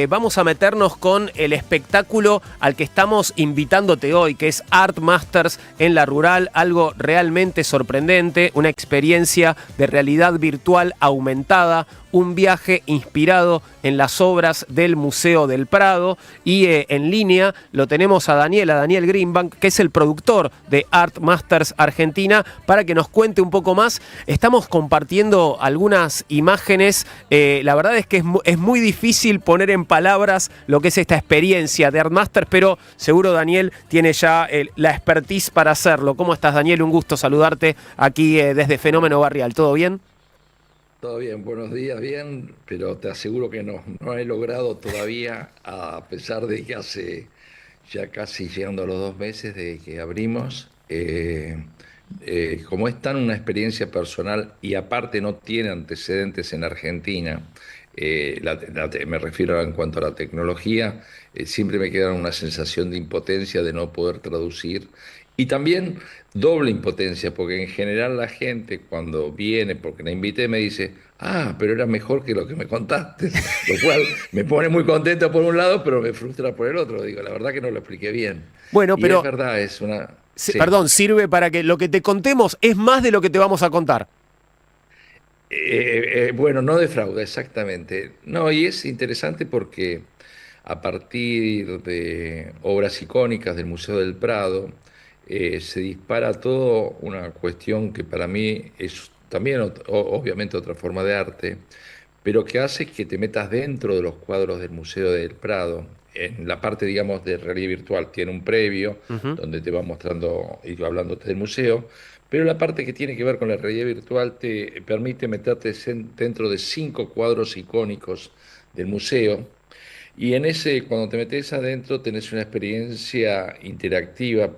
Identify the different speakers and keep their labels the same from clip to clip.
Speaker 1: Vamos a meternos con el espectáculo al que estamos invitándote hoy, que es Art Masters en la Rural, algo realmente sorprendente, una experiencia de realidad virtual aumentada, un viaje inspirado en las obras del Museo del Prado, y en línea lo tenemos a Daniel Greenbank, que es el productor de Art Masters Argentina, para que nos cuente un poco más. Estamos compartiendo algunas imágenes, la verdad es que es muy difícil poner en palabras lo que es esta experiencia de Art Masters, pero seguro Daniel tiene ya la expertise para hacerlo. ¿Cómo estás, Daniel? Un gusto saludarte aquí desde Fenómeno Barrial. ¿Todo bien?
Speaker 2: Todo bien, buenos días, bien, pero te aseguro que no he logrado todavía, a pesar de que hace ya casi llegando a los 2 meses de que abrimos, como es tan una experiencia personal y aparte no tiene antecedentes en Argentina, me refiero en cuanto a la tecnología, siempre me queda una sensación de impotencia de no poder traducir y también doble impotencia, porque en general la gente cuando viene, porque la invité, me dice, ah, pero era mejor que lo que me contaste, lo cual me pone muy contento por un lado, pero me frustra por el otro. Digo, la verdad que no lo expliqué bien.
Speaker 1: Bueno,
Speaker 2: Y es
Speaker 1: pero,
Speaker 2: verdad, es una... Sí.
Speaker 1: perdón, sirve para que lo que te contemos es más de lo que te vamos a contar.
Speaker 2: Bueno, no defrauda, exactamente. No, y es interesante porque a partir de obras icónicas del Museo del Prado, se dispara todo una cuestión que para mí es también obviamente otra forma de arte, pero que hace que te metas dentro de los cuadros del Museo del Prado. En la parte, digamos, de realidad virtual tiene un previo
Speaker 1: Ujú.
Speaker 2: donde te va mostrando y va hablándote del museo, pero la parte que tiene que ver con la realidad virtual te permite meterte dentro de 5 cuadros icónicos del museo. Y en ese, cuando te metes adentro, tenés una experiencia interactiva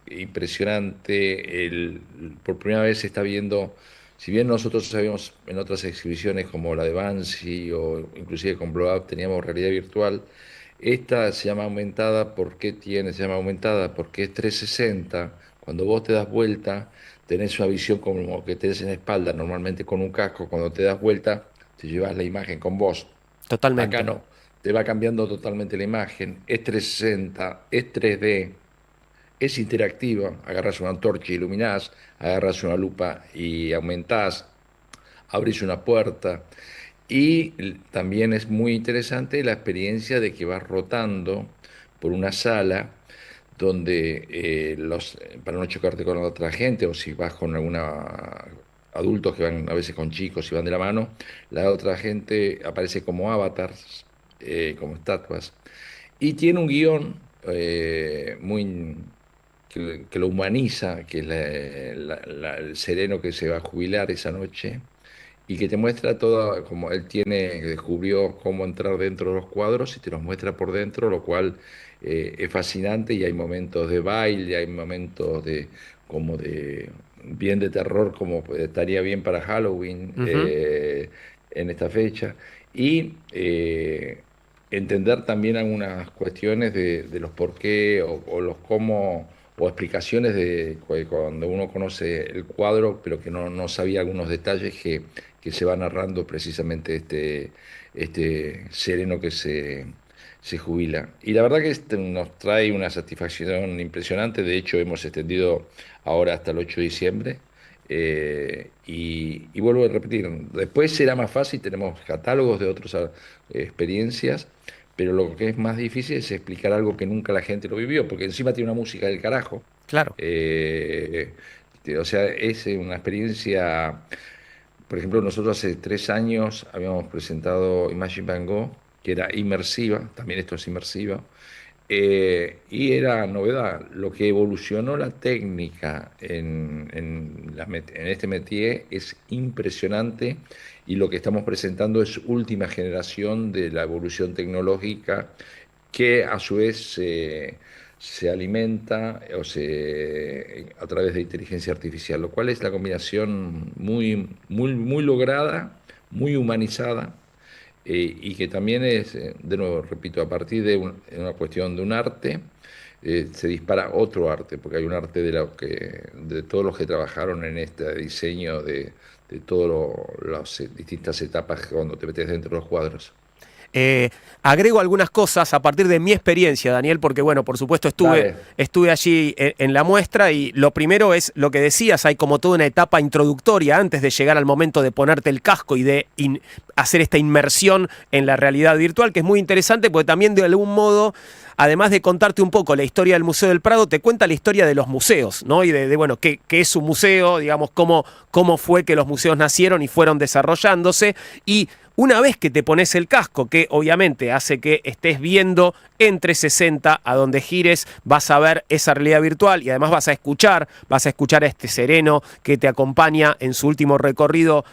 Speaker 2: impresionante. Por primera vez se está viendo, si bien nosotros sabíamos en otras exhibiciones como la de Banksy o inclusive con Blow Up teníamos realidad virtual, esta se llama aumentada. ¿Por qué se llama aumentada? Porque es 360. Cuando vos te das vuelta, tenés una visión como que tenés en la espalda, normalmente con un casco. Cuando te das vuelta, te llevas la imagen con vos. Acá
Speaker 1: Totalmente.
Speaker 2: no, te va cambiando totalmente la imagen, es 360, es 3D, es interactiva, agarras una antorcha y iluminás, agarras una lupa y aumentás, abrís una puerta. Y también es muy interesante la experiencia de que vas rotando por una sala donde para no chocarte con otra gente o si vas con alguna adultos que van a veces con chicos y van de la mano, la otra gente aparece como avatars, como estatuas, y tiene un guión muy que lo humaniza, que es el sereno que se va a jubilar esa noche y que te muestra todo, como él descubrió cómo entrar dentro de los cuadros y te los muestra por dentro, lo cual es fascinante y hay momentos de baile, hay momentos como de bien de terror, como estaría bien para Halloween
Speaker 1: Ujú.
Speaker 2: en esta fecha. Y entender también algunas cuestiones de los por qué o los cómo o explicaciones de cuando uno conoce el cuadro, pero que no sabía algunos detalles que se va narrando precisamente este sereno que se jubila. Y la verdad que nos trae una satisfacción impresionante. De hecho, hemos extendido ahora hasta el 8 de diciembre. Y vuelvo a repetir, después será más fácil, tenemos catálogos de otras experiencias, pero lo que es más difícil es explicar algo que nunca la gente lo vivió, porque encima tiene una música del carajo.
Speaker 1: Claro.
Speaker 2: Eh, o sea, es una experiencia. Por ejemplo, nosotros hace 3 años habíamos presentado Imagine Van Gogh, que era inmersiva, también esto es inmersiva, y era novedad. Lo que evolucionó la técnica en este métier es impresionante y lo que estamos presentando es última generación de la evolución tecnológica que a su vez se alimenta a través de inteligencia artificial, lo cual es la combinación muy lograda, muy humanizada, y que también es, de nuevo, repito, a partir de una cuestión de un arte, se dispara otro arte, porque hay un arte de todos los que trabajaron en este diseño de todas las distintas etapas cuando te metes dentro de los cuadros.
Speaker 1: Agrego algunas cosas a partir de mi experiencia, Daniel, porque bueno, por supuesto estuve allí en la muestra, y lo primero es lo que decías, hay como toda una etapa introductoria antes de llegar al momento de ponerte el casco y de hacer esta inmersión en la realidad virtual, que es muy interesante porque también de algún modo, además de contarte un poco la historia del Museo del Prado, te cuenta la historia de los museos, ¿no? Y bueno, qué es un museo, digamos, cómo fue que los museos nacieron y fueron desarrollándose. Y una vez que te pones el casco, que obviamente hace que estés viendo en 360 a donde gires, vas a ver esa realidad virtual y además vas a escuchar a este sereno que te acompaña en su último recorrido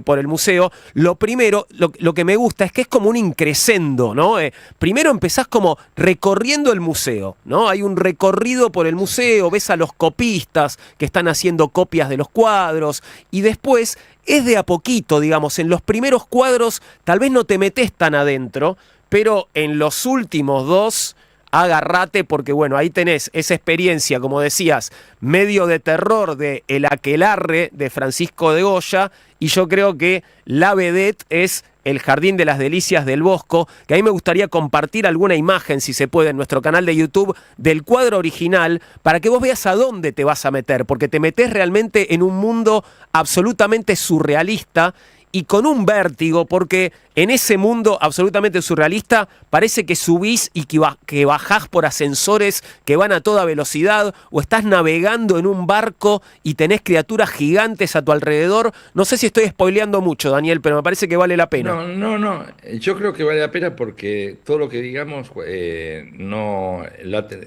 Speaker 1: por el museo. Lo primero, lo que me gusta es que es como un increscendo, ¿no? Primero empezás como recorriendo el museo, ¿no? Hay un recorrido por el museo, ves a los copistas que están haciendo copias de los cuadros, y después es de a poquito, digamos, en los primeros cuadros tal vez no te metes tan adentro, pero en los últimos dos agárrate, porque bueno, ahí tenés esa experiencia, como decías, medio de terror de El aquelarre de Francisco de Goya, y yo creo que la vedette es El Jardín de las Delicias del Bosco, que a mí me gustaría compartir alguna imagen, si se puede, en nuestro canal de YouTube, del cuadro original, para que vos veas a dónde te vas a meter, porque te metés realmente en un mundo absolutamente surrealista y con un vértigo, porque en ese mundo absolutamente surrealista parece que subís y que bajás por ascensores que van a toda velocidad, o estás navegando en un barco y tenés criaturas gigantes a tu alrededor. No sé si estoy spoileando mucho, Daniel, pero me parece que vale la pena.
Speaker 2: No. Yo creo que vale la pena porque todo lo que digamos es una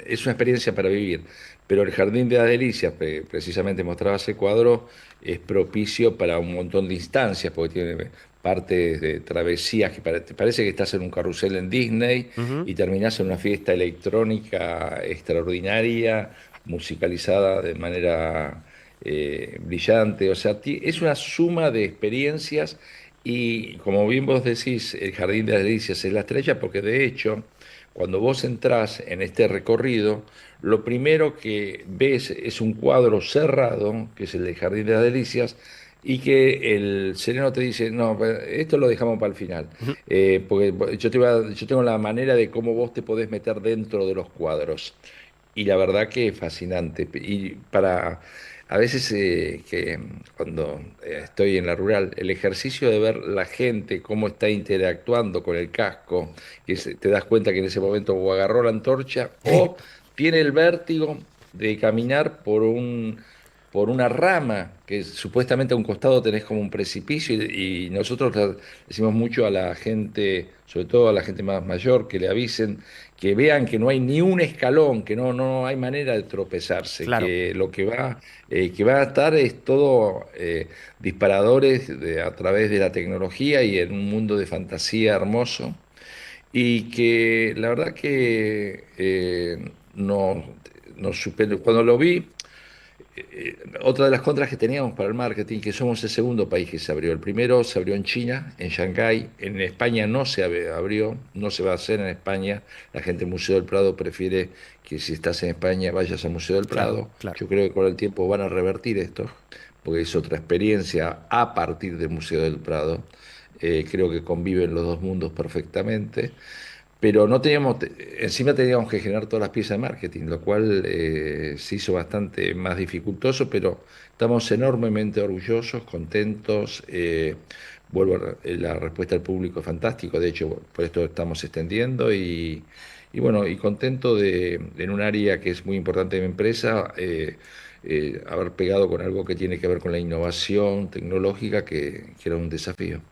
Speaker 2: experiencia para vivir. Pero el Jardín de las Delicias, precisamente mostraba ese cuadro, es propicio para un montón de instancias, porque tiene partes de travesías que parece que estás en un carrusel en Disney y terminás en una fiesta electrónica extraordinaria, musicalizada de manera brillante. O sea, es una suma de experiencias y, como bien vos decís, el Jardín de las Delicias es la estrella porque, de hecho, cuando vos entrás en este recorrido, lo primero que ves es un cuadro cerrado, que es el del Jardín de las Delicias, y que el sereno te dice, no, esto lo dejamos para el final, porque yo tengo la manera de cómo vos te podés meter dentro de los cuadros. Y la verdad que es fascinante. Y a veces que cuando estoy en la rural, el ejercicio de ver la gente, cómo está interactuando con el casco, te das cuenta que en ese momento o agarró la antorcha o tiene el vértigo de caminar por una rama, que supuestamente a un costado tenés como un precipicio, y nosotros le decimos mucho a la gente, sobre todo a la gente más mayor, que le avisen, que vean que no hay ni un escalón, que no hay manera de tropezarse,
Speaker 1: Claro.
Speaker 2: que lo que va a estar es todo disparadores a través de la tecnología y en un mundo de fantasía hermoso, y que la verdad que nos superó. Cuando lo vi, otra de las contras que teníamos para el marketing, que somos el segundo país que se abrió. El primero se abrió en China, en Shanghái. En España no se abrió, no se va a hacer en España. La gente del Museo del Prado prefiere que, si estás en España, vayas al Museo del Prado.
Speaker 1: Claro, claro.
Speaker 2: Yo creo que con el tiempo van a revertir esto, porque es otra experiencia a partir del Museo del Prado. Creo que conviven los dos mundos perfectamente. Pero encima teníamos que generar todas las piezas de marketing, lo cual se hizo bastante más dificultoso, pero estamos enormemente orgullosos, contentos. La respuesta del público es fantástico, de hecho, por esto estamos extendiendo y bueno, y contento en un área que es muy importante de mi empresa, haber pegado con algo que tiene que ver con la innovación tecnológica, que era un desafío.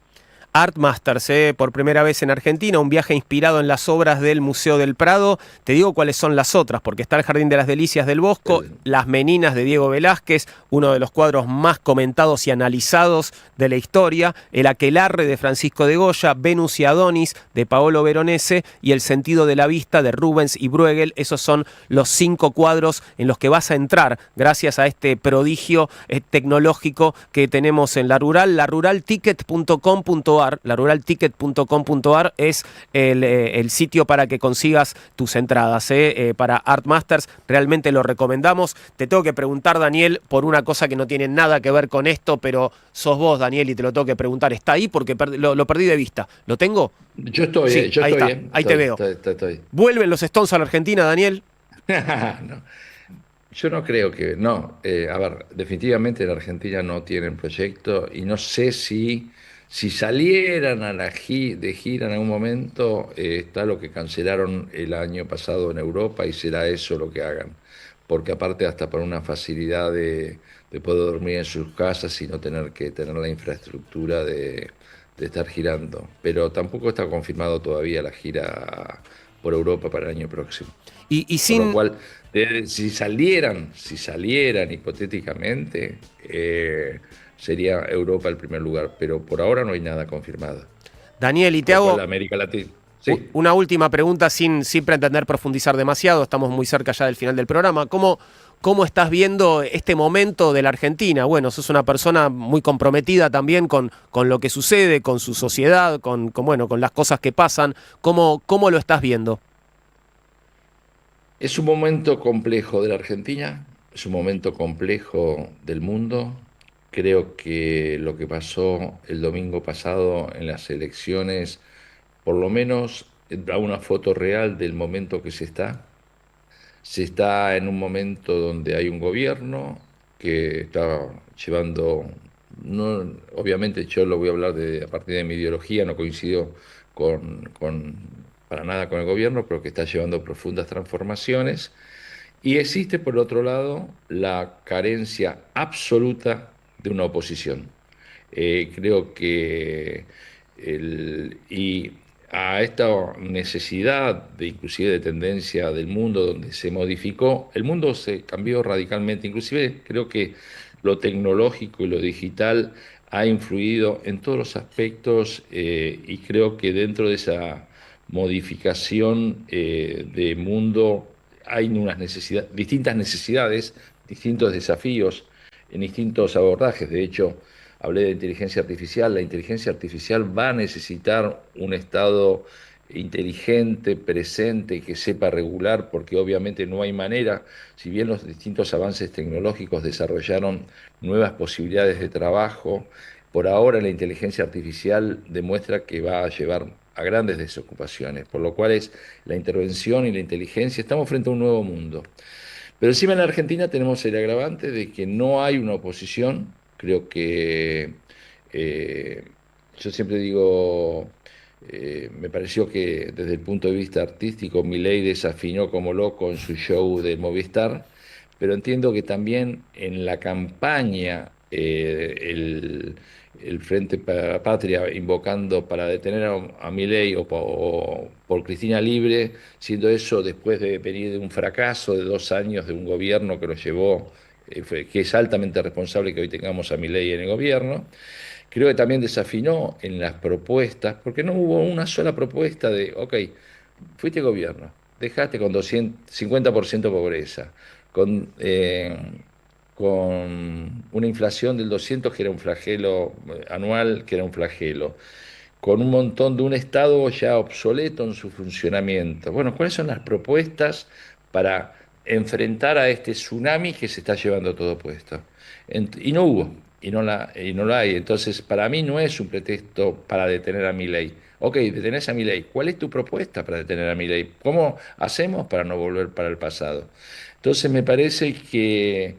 Speaker 1: Art Masters, por primera vez en Argentina, un viaje inspirado en las obras del Museo del Prado. Te digo cuáles son las otras, porque está el Jardín de las Delicias del Bosco, Las Meninas de Diego Velázquez, uno de los cuadros más comentados y analizados de la historia, El aquelarre de Francisco de Goya, Venus y Adonis de Paolo Veronese y El sentido de la vista de Rubens y Bruegel. Esos son los 5 cuadros en los que vas a entrar gracias a este prodigio tecnológico que tenemos en La Rural, laruralticket.com.ar. laruralticket.com.ar. Laruralticket.com.ar es el sitio para que consigas tus entradas para Art Masters. Realmente lo recomendamos. Te tengo que preguntar, Daniel, por una cosa que no tiene nada que ver con esto, pero sos vos, Daniel, y te lo tengo que preguntar. ¿Está ahí? Porque lo perdí de vista. ¿Lo tengo? Sí,
Speaker 2: Yo
Speaker 1: ahí
Speaker 2: estoy,
Speaker 1: está. Ahí te veo.
Speaker 2: estoy.
Speaker 1: ¿Vuelven los Stones a la Argentina, Daniel?
Speaker 2: No, yo no creo que, no. A ver, definitivamente en Argentina no tienen proyecto y no sé si salieran a de gira en algún momento, está lo que cancelaron el año pasado en Europa y será eso lo que hagan. Porque aparte hasta para una facilidad de poder dormir en sus casas y no tener que tener la infraestructura de estar girando. Pero tampoco está confirmado todavía la gira por Europa para el año próximo.
Speaker 1: Y
Speaker 2: Por lo
Speaker 1: sin,
Speaker 2: cual, si salieran hipotéticamente, sería Europa el primer lugar, pero por ahora no hay nada confirmado.
Speaker 1: Daniel, y te
Speaker 2: Por lo cual
Speaker 1: hago
Speaker 2: América Latina. Sí,
Speaker 1: una última pregunta sin pretender profundizar demasiado, estamos muy cerca ya del final del programa. ¿Cómo estás viendo este momento de la Argentina? Bueno, sos una persona muy comprometida también con lo que sucede, con su sociedad, bueno, con las cosas que pasan. ¿Cómo lo estás viendo?
Speaker 2: es un momento complejo de la Argentina, es un momento complejo del mundo. Creo que lo que pasó el domingo pasado en las elecciones, por lo menos da una foto real del momento que se está. Se está en un momento donde hay un gobierno que está llevando, no, obviamente yo lo voy a hablar a partir de mi ideología, no coincido para nada con el gobierno, pero que está llevando profundas transformaciones. Y existe, por otro lado, la carencia absoluta de una oposición. Creo que y a esta necesidad de inclusive de tendencia del mundo donde se modificó, el mundo se cambió radicalmente, inclusive creo que lo tecnológico y lo digital ha influido en todos los aspectos y creo que dentro de esa modificación de mundo hay distintas necesidades, distintos desafíos en distintos abordajes. De hecho, hablé de inteligencia artificial. La inteligencia artificial va a necesitar un estado inteligente, presente, que sepa regular, porque obviamente no hay manera, si bien los distintos avances tecnológicos desarrollaron nuevas posibilidades de trabajo, por ahora la inteligencia artificial demuestra que va a llevar a grandes desocupaciones, por lo cual es la intervención y la inteligencia, estamos frente a un nuevo mundo. Pero encima en la Argentina tenemos el agravante de que no hay una oposición. Creo que eh, yo siempre digo, me pareció que desde el punto de vista artístico Milei desafinó como loco en su show de Movistar, pero entiendo que también en la campaña el Frente para la Patria invocando para detener a Milei o por Cristina Libre, siendo eso después de venir de un fracaso de 2 años de un gobierno que lo llevó, que es altamente responsable que hoy tengamos a Milei en el gobierno. Creo que también desafinó en las propuestas, porque no hubo una sola propuesta de, ok, fuiste gobierno, dejaste con 250% pobreza, con una inflación del 200 que era un flagelo anual, que era un flagelo, con un montón de un Estado ya obsoleto en su funcionamiento. Bueno, ¿cuáles son las propuestas para enfrentar a este tsunami que se está llevando todo puesto? Y no hubo, y no la hay. Entonces, para mí no es un pretexto para detener a Milei. Ok, detenés a Milei. ¿Cuál es tu propuesta para detener a Milei? ¿Cómo hacemos para no volver para el pasado? Entonces, me parece que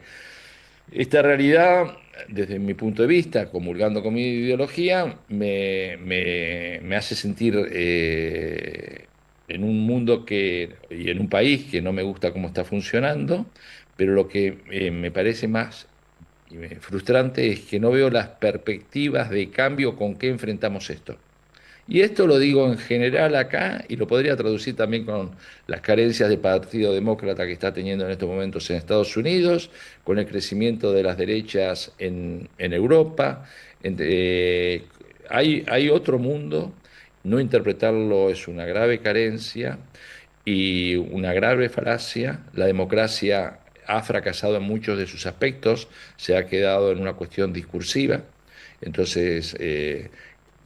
Speaker 2: esta realidad, desde mi punto de vista, comulgando con mi ideología, me hace sentir en un mundo y en un país que no me gusta cómo está funcionando, pero lo que me parece más frustrante es que no veo las perspectivas de cambio con que enfrentamos esto. Y esto lo digo en general acá y lo podría traducir también con las carencias del Partido Demócrata que está teniendo en estos momentos en Estados Unidos, con el crecimiento de las derechas en Europa. Hay otro mundo, no interpretarlo es una grave carencia y una grave falacia. La democracia ha fracasado en muchos de sus aspectos, se ha quedado en una cuestión discursiva. Entonces,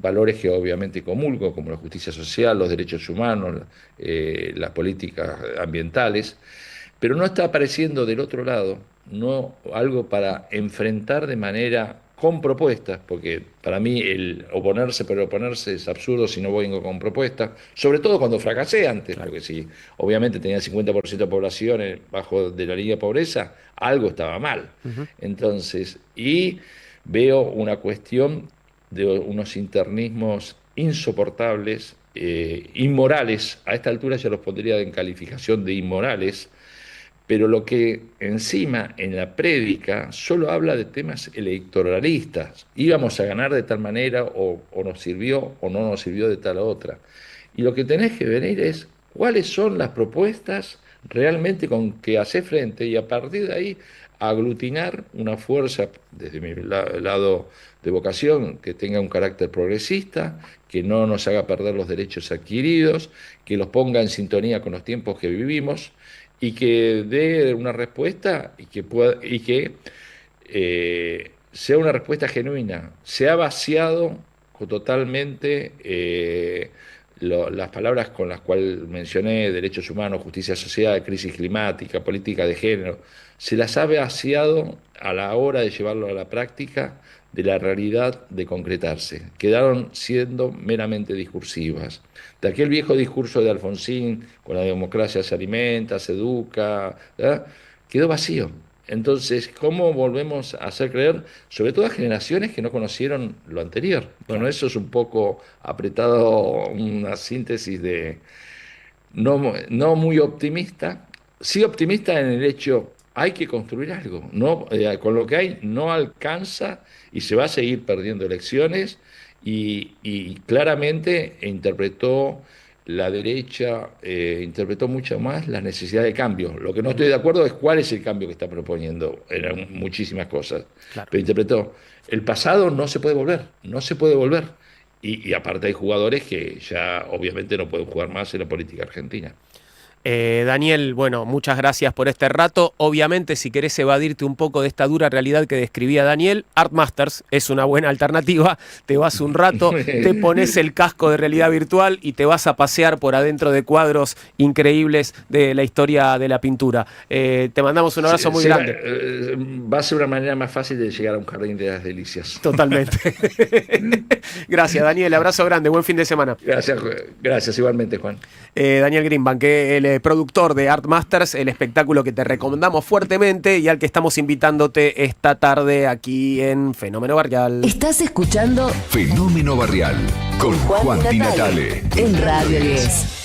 Speaker 2: valores que obviamente comulgo, como la justicia social, los derechos humanos, las políticas ambientales, pero no está apareciendo del otro lado no algo para enfrentar de manera con propuestas, porque para mí el oponerse por oponerse es absurdo si no vengo con propuestas, sobre todo cuando fracasé antes,
Speaker 1: Claro.
Speaker 2: porque si obviamente tenía 50% de población bajo de la línea de pobreza, algo estaba mal. Entonces, y veo una cuestión de unos internismos insoportables, inmorales, a esta altura ya los pondría en calificación de inmorales, pero lo que encima en la prédica solo habla de temas electoralistas. Íbamos a ganar de tal manera o nos sirvió o no nos sirvió de tal otra. Y lo que tenés que venir es cuáles son las propuestas realmente con que hacer frente y a partir de ahí aglutinar una fuerza, desde mi lado de vocación, que tenga un carácter progresista, que no nos haga perder los derechos adquiridos, que los ponga en sintonía con los tiempos que vivimos y que dé una respuesta y que sea una respuesta genuina. Se ha vaciado totalmente las palabras con las cuales mencioné, derechos humanos, justicia social, crisis climática, política de género, se las ha vaciado a la hora de llevarlo a la práctica de la realidad de concretarse. Quedaron siendo meramente discursivas. De aquel viejo discurso de Alfonsín, con la democracia se alimenta, se educa, ¿verdad? Quedó vacío. Entonces, ¿cómo volvemos a hacer creer, sobre todo a generaciones que no conocieron lo anterior? Bueno, eso es un poco apretado, una síntesis de no muy optimista, sí optimista en el hecho, hay que construir algo, no, con lo que hay no alcanza y se va a seguir perdiendo elecciones y claramente interpretó la derecha, interpretó mucho más la necesidad de cambio. Lo que no estoy de acuerdo es cuál es el cambio que está proponiendo, eran muchísimas cosas,
Speaker 1: Claro.
Speaker 2: pero interpretó, el pasado no se puede volver, no se puede volver. Y aparte hay jugadores que ya obviamente no pueden jugar más en la política argentina.
Speaker 1: Daniel, bueno, muchas gracias por este rato. Obviamente, si querés evadirte un poco de esta dura realidad que describía Daniel, Artmasters es una buena alternativa. Te vas un rato, te pones el casco de realidad virtual y te vas a pasear por adentro de cuadros increíbles de la historia de la pintura. Te mandamos un abrazo muy grande.
Speaker 2: Va a ser una manera más fácil de llegar a un jardín de las delicias.
Speaker 1: Totalmente. Gracias, Daniel. Abrazo grande. Buen fin de semana.
Speaker 2: Gracias igualmente, Juan.
Speaker 1: Daniel Greenbank, el productor de Artmasters, el espectáculo que te recomendamos fuertemente y al que estamos invitándote esta tarde aquí en Fenómeno Barrial.
Speaker 3: Estás escuchando
Speaker 4: Fenómeno Barrial con Juan Di Natale
Speaker 3: en Radio 10.